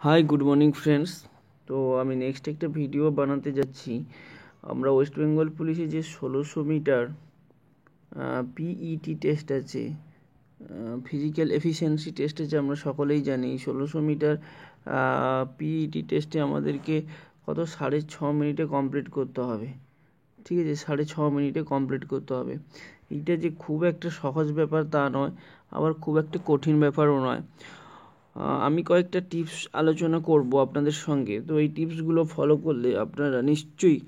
Hi good morning friends. তো আমি next একটা ভিডিও বানাতে যাচ্ছি। আমরা ওয়েস্ট বেঙ্গল পুলিশে যে 1600 মিটার পিইটি টেস্ট আছে, ফিজিক্যাল এফিসিয়েন্সি টেস্ট আছে, আমরা সকলেই জানি 1600 মিটার পিইটি টেস্টে আমাদেরকে কত 6.5 মিনিটে কমপ্লিট করতে হবে। ঠিক আছে, 6.5 মিনিটে কমপ্লিট করতে হবে। এইটা যে খুব একটা সহজ ব্যাপার তা নয়, আবার খুব একটা কঠিন ব্যাপারও নয়। আমি কয়েকটা টিপস আলোচনা করব আপনাদের সঙ্গে। তো এই টিপসগুলো ফলো করলে আপনারা নিশ্চয়ই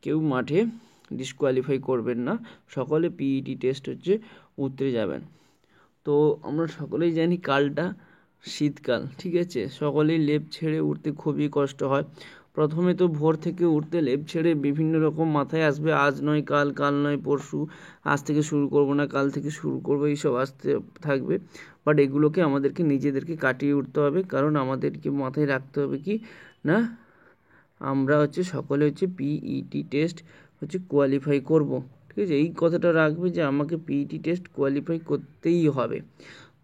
কেউ মাঠে ডিসকোয়ালিফাই করবেন না, সকলে পিইটি টেস্ট উতরে যাবেন। তো আমরা সকলেই জানি কালটা শীতকাল, ঠিক আছে, সকলেই লেপ ছেড়ে উঠতে খুবই কষ্ট হয়। প্রথমে তো ভোর থেকে উঠতে লেপ ছেড়ে বিভিন্ন রকম মাথায় আসবে, আজ নয় কাল, কাল নয় পরশু, আজ থেকে শুরু করব না, কাল থেকে শুরু করব, এইসব আসতে থাকবে। বাট এগুলোকে আমাদেরকে নিজেদেরকে কাটিয়ে উঠতে হবে, কারণ আমাদেরকে মাথায় রাখতে হবে কি না, আমরা সকলে পিইটি টেস্ট কোয়ালিফাই করব। ঠিক আছে, এই কথাটা রাখবে যে আমাকে পিইটি টেস্ট কোয়ালিফাই করতেই হবে।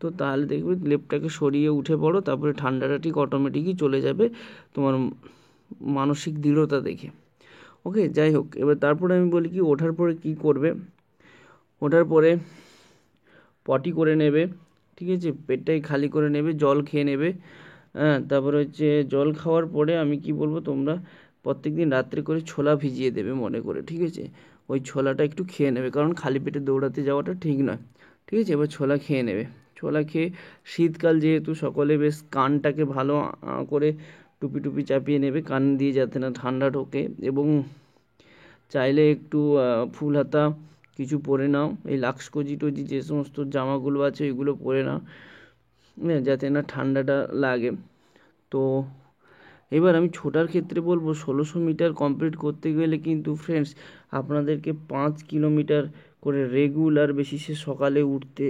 তো তাহলে দেখবে লেপটাকে সরিয়ে উঠে পড়ো, তারপরে ঠান্ডাটা ঠিক অটোমেটিকই চলে যাবে তোমার মানসিক দৃঢ়তা দেখে। ওকে, যাই হোক, এবার তারপরে আমি বলি কি ওঠার পরে কি করবে। ওঠার পরে পটি করে নেবে, ঠিক আছে, পেটটাই খালি করে নেবে, জল খেয়ে নেবে। তারপরে জল খাওয়ার পরে আমি কি বলবো, তোমরা প্রত্যেকদিন রাত্রে করে ছোলা ভিজিয়ে দেবে মনে করে, ঠিক আছে। ওই ছোলাটা একটু খেয়ে নেবে, কারণ খালি পেটে দৌড়াতে যাওয়াটা ঠিক নয়। ঠিক আছে, এবার ছোলা খেয়ে নেবে। ছোলা খেয়ে শীতকাল যেহেতু সকলে বেশ কানটাকে ভালো করে টুপি টুপি চাপিয়ে নেবে, কান দিয়ে যাতে না ঠান্ডা ঢোকে, এবং চাইলে একটু ফুল হাতা কিছু পরে নাও, এই লাক্স কোজি টোজি যে সমস্ত জামাগুলো আছে ওইগুলো পরে নাও, যাতে না ঠান্ডাটা লাগে। তো এবার আমি ছোটার ক্ষেত্রে বলবো 1600 মিটার কমপ্লিট করতে গেলে কিন্তু ফ্রেন্ডস আপনাদেরকে 5 কিলোমিটার করে রেগুলার বেসিসে সকালে উঠে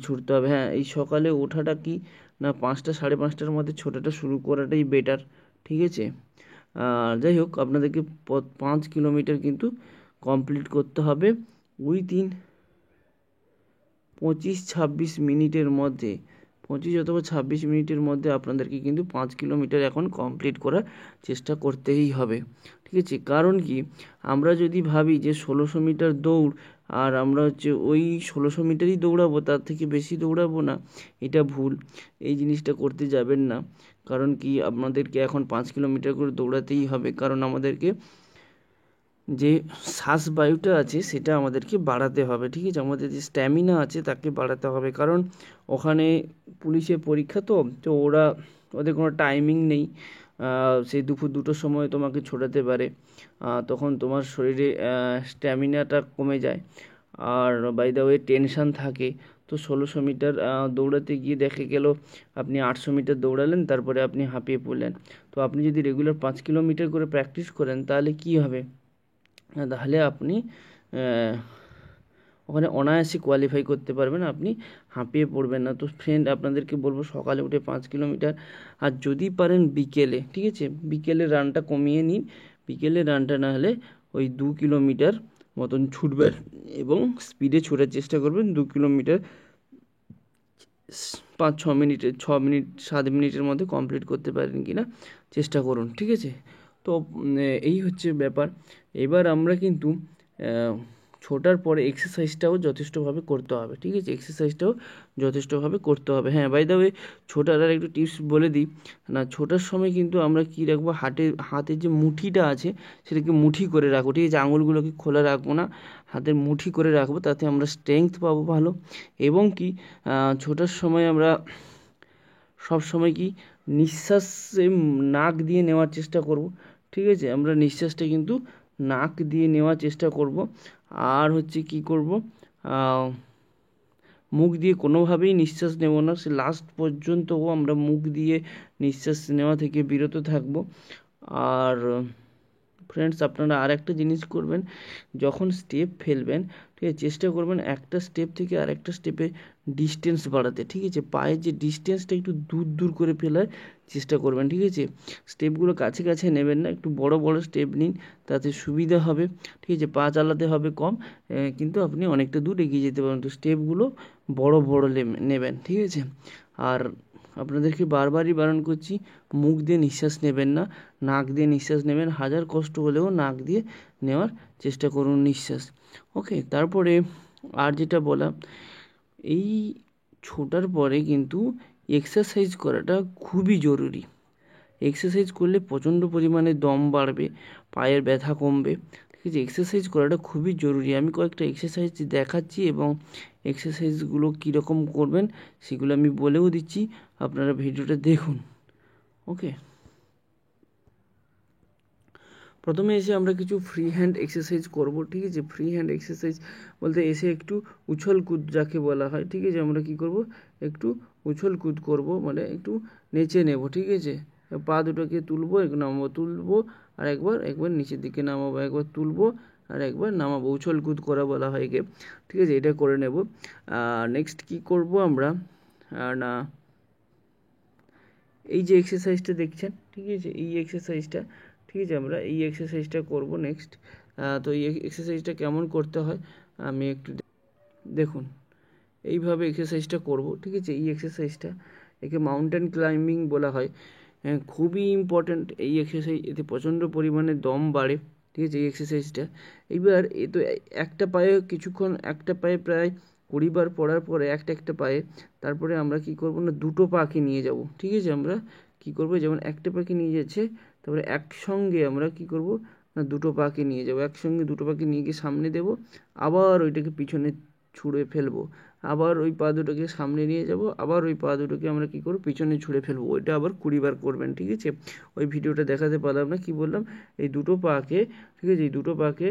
ছুটতে হবে। হ্যাঁ, এই সকালে ওঠাটা কি না 5টা 5:30টার মধ্যে ছোটাটা শুরু করাটাই বেটার, ঠিক আছে। যাই হোক, আপনাদেরকে 5 কিলোমিটার কিন্তু কমপ্লিট করতে হবে উইথিন 25-26 মিনিটের মধ্যে। 25 অথবা 26 মিনিটের মধ্যে আপনাদেরকে কিন্তু 5 কিলোমিটার এখন কমপ্লিট করার চেষ্টা করতেই হবে, ঠিক আছে। কারণ কি, আমরা যদি ভাবি যে 1600 মিটার দৌড় আর আমরা ওই 1600 মিটারই দৌড়াবো, তার থেকে বেশি দৌড়াবো না, এটা ভুল। এই জিনিসটা করতে যাবেন না। কারণ কি, আপনাদেরকে এখন 5 কিলোমিটার করে দৌড়াতেই হবে, কারণ আমাদেরকে যে শ্বাসবায়ুটা আছে সেটা আমাদেরকে বাড়াতে হবে, ঠিক আছে। আমাদের যে স্ট্যামিনা আছে তাকে বাড়াতে হবে, কারণ ওখানে পুলিশের পরীক্ষা, তো ওদের কোনো টাইমিং নেই। সেই দুপুর 2টোর সময় তোমাকে ছোটাতে পারে, তখন তোমার শরীরে স্ট্যামিনাটা কমে যায়, আর বাই দ্য ওয়ে টেনশান থাকে। তো 1600 মিটার দৌড়াতে গিয়ে দেখে গেল আপনি 800 মিটার দৌড়ালেন, তারপরে আপনি হাঁপিয়ে পড়লেন। তো আপনি যদি রেগুলার 5 কিলোমিটার করে প্র্যাকটিস করেন তাহলে কি হবে, তাহলে আপনি ওখানে অনায়াসে কোয়ালিফাই করতে পারবেন, আপনি হাঁপিয়ে পড়বেন না। তো ফ্রেন্ড, আপনাদেরকে বলবো সকালে উঠে 5 কিলোমিটার, আর যদি পারেন বিকেলে, ঠিক আছে, বিকেলে রানটা কমিয়ে নিন। বিকেলে রানটা না হলে ওই 2 কিলোমিটার মতন ছুটবেন, এবং স্পিডে ছোটার চেষ্টা করবেন। 2 কিলোমিটার 5-6 মিনিটে 6 মিনিট 7 মিনিটের মধ্যে কমপ্লিট করতে পারেন কিনা চেষ্টা করুন, ঠিক আছে। তো এই হচ্ছে ব্যাপার। এবার আমরা কিন্তু ছোটার পরে এক্সারসাইজটাও যথেষ্টভাবে করতে হবে, ঠিক আছে, এক্সারসাইজটাও যথেষ্টভাবে করতে হবে। হ্যাঁ, বাই দ্য ওয়ে, ছোটার আর একটু টিপস বলে দিই না, ছোটার সময় কিন্তু আমরা কি রাখবো, হাতের যে মুঠিটা আছে সেটাকে মুঠি করে রাখবো, ঠিক আছে, আঙুলগুলোকে খোলা রাখবো না, হাতের মুঠি করে রাখবো, তাতে আমরা স্ট্রেংথ পাবো ভালো। এবং কি, ছোটার সময় আমরা সব সময় কি নিঃশ্বাসে নাক দিয়ে নেওয়ার চেষ্টা করব, ঠিক আছে, আমরা নিঃশ্বাসটা কিন্তু নাক দিয়ে নেওয়ার চেষ্টা করব। আর কি করব, মুখ দিয়ে কোনোভাবেই নিঃশ্বাস নেব না, সে লাস্ট পর্যন্তও আমরা মুখ দিয়ে নিঃশ্বাস নেওয়া থেকে বিরত থাকব। আর ফ্রেন্ডস, আপনারা আর একটা জিনিস করবেন, যখন স্টেপ ফেলবেন, ঠিক আছে, চেষ্টা করবেন একটা স্টেপ থেকে আরেকটা স্টেপে ডিস্টেন্স বাড়াতে, ঠিক আছে, পায়ের যে ডিস্টেন্সটা একটু দূর দূর করে ফেলার চেষ্টা করবেন, ঠিক আছে। স্টেপগুলো কাছে কাছে নেবেন না, একটু বড় বড় স্টেপ নিন, তাতে সুবিধা হবে, ঠিক আছে। পা চালাতে হবে কম, কিন্তু আপনি অনেকটা দূর এগিয়ে যেতে পারেন। তো স্টেপগুলো বড় বড় নেবেন, ঠিক আছে। আর আপনাদেরকে বারবারই বারণ করছি, মুখ দিয়ে নিঃশ্বাস নেবেন না, নাক দিয়ে নিঃশ্বাস নেবেন। হাজার কষ্ট হলেও নাক দিয়ে নেওয়ার চেষ্টা করুন নিঃশ্বাস। ওকে, তারপরে আর যেটা বলা, এই ছোটার পরে কিন্তু এক্সারসাইজ করাটা খুবই জরুরি। এক্সারসাইজ করলে প্রচণ্ড পরিমাণে দম বাড়বে, পায়ের ব্যথা কমবে। ঠিক আছে, এক্সারসাইজ করাটা খুবই জরুরি। আমি কয়েকটা এক্সারসাইজ দেখাচ্ছি এবং এক্সারসাইজগুলো কীরকম করবেন সেগুলো আমি বলেও দিচ্ছি, আপনারা ভিডিওটা দেখুন। ওকে, প্রথমে এসে আমরা কিছু ফ্রি হ্যান্ড এক্সারসাইজ করব। ঠিক আছে, ফ্রি হ্যান্ড এক্সারসাইজ বলতে এসে একটু উছল কুদ যাকে বলা হয়। ঠিক আছে, আমরা কি করব, একটু উছল কুদ করব, মানে একটু নেচে নেব। ঠিক আছে, পা দুটোকে তুলবো, নামাবো, তুলবো আর একবার নিচের দিকে নামাবো, একবার তুলবো আর একবার নামাবো, উছল কুদ করা বলা হয় একে। ঠিক আছে, এটা করে নেব। নেক্সট কি করব আমরা না, এই যে এক্সারসাইজটা দেখছেন, ঠিক আছে, এই এক্সারসাইজটা, ঠিক আছে, আমরা এই এক্সারসাইজটা করব নেক্সট। তো এই এক্সারসাইজটা কেমন করতে হয় আমি একটু দেখুন, এইভাবে এক্সারসাইজটা করব। ঠিক আছে, এই এক্সারসাইজটা, একে মাউন্টেন ক্লাইম্বিং বলা হয়। খুবই ইম্পর্ট্যান্ট এই এক্সারসাইজ, এতে প্রচণ্ড পরিমাণে দম বাড়ে। ঠিক আছে, এই এক্সারসাইজটা এবার এ তো একটা পায়ে কিছুক্ষণ, একটা পায়ে প্রায় 20 বার পড়ার পরে একটা পায়ে, তারপরে আমরা কি করব না, দুটো পাকে নিয়ে যাব। ঠিক আছে, আমরা কি করব, যেমন একটা পাকে নিয়ে যাচ্ছে, তারপরে একসঙ্গে আমরা কি করব না, দুটো পাকে নিয়ে যাব, একসঙ্গে দুটো পাকে নিয়ে গিয়ে সামনে দেব, আবার ওইটাকে পিছনে ছুঁড়ে ফেলবো, আবার ওই পা দুটোকে সামনে নিয়ে যাব, আবার ওই পা দুটোকে আমরা কী করব, পিছনে ছুঁড়ে ফেলবো। ওইটা আবার 20 বার করবেন। ঠিক আছে, ওই ভিডিওটা দেখাতে পারলাম না, কি বললাম, এই দুটো পাকে, ঠিক আছে, এই দুটো পাকে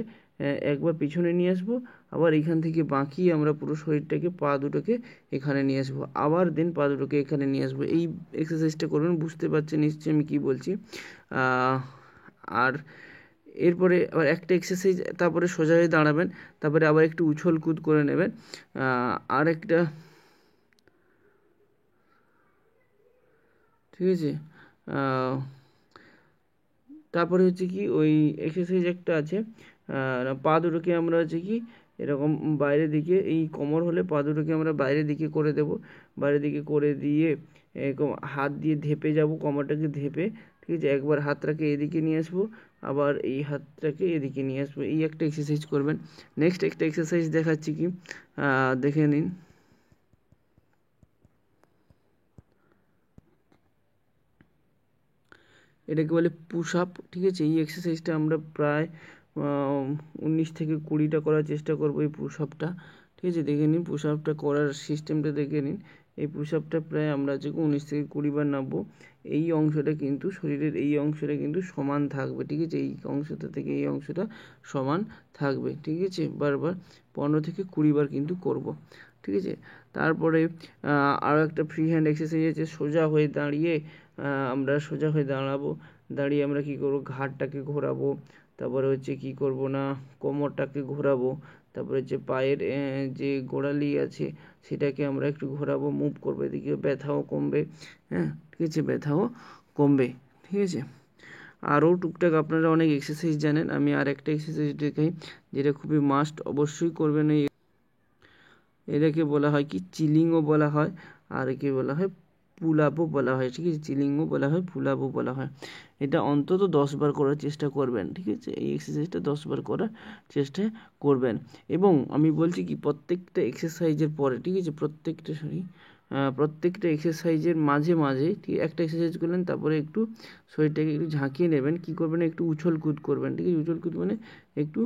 একবার পিছনে নিয়ে আসবো, আবার এখান থেকে বাঁকিয়ে আমরা পুরো শরীরটাকে, পা দুটোকে এখানে নিয়ে আসবো, আবার দেন পা দুটোকে এখানে নিয়ে আসবো। এই এক্সারসাইজটা করবেন, বুঝতে পারছেন নিশ্চয়ই আমি কী বলছি। আর এরপরে আবার একটা এক্সারসাইজ, তারপরে সোজা হয়ে দাঁড়াবেন, তারপরে আবার একটু উছল কুদ করে নেবেন। আর একটা, ঠিক আছে, তারপরে হচ্ছে কি, ওই এক্সারসাইজ একটা আছে, পা দুটোকে আমরা হচ্ছে কি এরকম বাইরের দিকে, এই কোমর হলে পা দুটোকে আমরা বাইরের দিকে করে দেব, বাইরের দিকে করে দিয়ে এরকম হাত দিয়ে ধেপে যাব, কোমরটাকে ধেপে। ঠিক আছে, একবার হাতটাকে এদিকে নিয়ে আসবো, আবার এই হাতটাকে এদিকে নিয়ে আসবো, এই একটা এক্সারসাইজ করবেন। নেক্সট একটা এক্সারসাইজ দেখাচ্ছি, কি দেখে নিন। এটাকে বলে পুশ আপ। ঠিক আছে, এই এক্সারসাইজটা আমরা প্রায় 19 থেকে 20টা করার চেষ্টা করব, এই পুশ আপটা। ঠিক আছে, দেখে নিন পুশ আপটা করার সিস্টেমটা দেখে নিন। এই পুশ আপটা প্রায় আমরা যে 19 থেকে 20 বার নামবো। এই অংশটা কিন্তু, শরীরের এই অংশটা কিন্তু সমান থাকবে। ঠিক আছে, এই অংশটা থেকে এই অংশটা সমান থাকবে। ঠিক আছে, বারবার 15 থেকে 20 বার কিন্তু করব। ঠিক আছে, তারপরে আরও একটা ফ্রি হ্যান্ড এক্সারসাইজ আছে, সোজা হয়ে দাঁড়িয়ে আমরা সোজা হয়ে দাঁড়াবো, দাঁড়িয়ে আমরা কি করব, ঘাড়টাকে ঘোরাবো, তারপরে হচ্ছে কি করব না, কোমরটাকে ঘোরাবো, তারপরে যে পায়ের যে গোড়ালি আছে সেটাকে আমরা একটু ঘোরাবো, মুভ করবো, এদিকে ব্যথাও কমবে। হ্যাঁ, ঠিক আছে, ব্যথাও কমবে। ঠিক আছে, আরও টুকটাক আপনারা অনেক এক্সারসাইজ জানেন, আমি আর একটা এক্সারসাইজ দেখাই যেটা খুবই মাস্ট, অবশ্যই করবেন। এটাকে বলা হয় কি, চিলিংও বলা হয়, আর একে বলা হয় পুল আপও বলা হয়। ঠিক আছে, চিলিংও বলা হয়, পুল আপও বলা হয়। এটা অন্তত 10 বার করার চেষ্টা করবেন। ঠিক আছে, এই এক্সারসাইজটা 10 বার করার চেষ্টা করবেন। এবং আমি বলছি কি, প্রত্যেকটা এক্সারসাইজের পরে, ঠিক আছে, প্রত্যেকটা এক্সারসাইজের মাঝে মাঝে, ঠিক একটা এক্সারসাইজ করলেন, তারপরে একটু শরীরটাকে একটু ঝাঁকিয়ে নেবেন। কী করবেন, একটু উছল কুদ করবেন। ঠিক আছে, উছল কুদ মানে একটু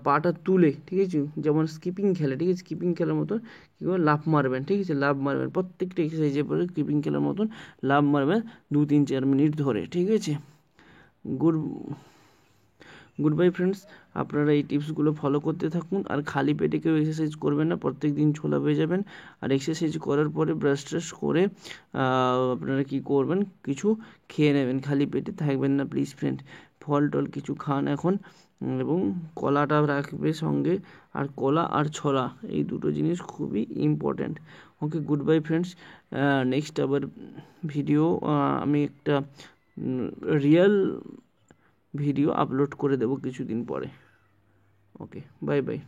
পাটা তুলে, ঠিক আছে, যেমন স্কিপিং খেলে, ঠিক আছে, স্কিপিং খেলার মতন কী করবেন, লাফ মারবেন। ঠিক আছে, লাফ মারবেন, প্রত্যেকটা এক্সারসাইজের পরে স্কিপিং খেলার মতন লাফ মারবেন 2-3-4 মিনিট ধরে। ঠিক আছে, গুড বাই ফ্রেন্ডস, আপনারা এই টিপসগুলো ফলো করতে থাকুন। আর খালি পেটে কেউ এক্সারসাইজ করবেন না, প্রত্যেক দিন ছোলা পেয়ে যাবেন। আর এক্সারসাইজ করার পরে ব্রাশ ট্রাশ করে আপনারা কি করবেন, কিছু খেয়ে নেবেন, খালি পেটে থাকবেন না প্লিজ ফ্রেন্ড। ফল টল কিছু খান এখন, এবং কলাটা রাখবে সঙ্গে, আর কলা আর ছোলা, এই দুটো জিনিস খুবই ইম্পর্ট্যান্ট। ওকে, গুড বাই ফ্রেন্ডস। নেক্সট আবার ভিডিও আমি একটা রিয়েল ভিডিও আপলোড করে দেব কিছুদিন পরে। ওকে, বাই বাই।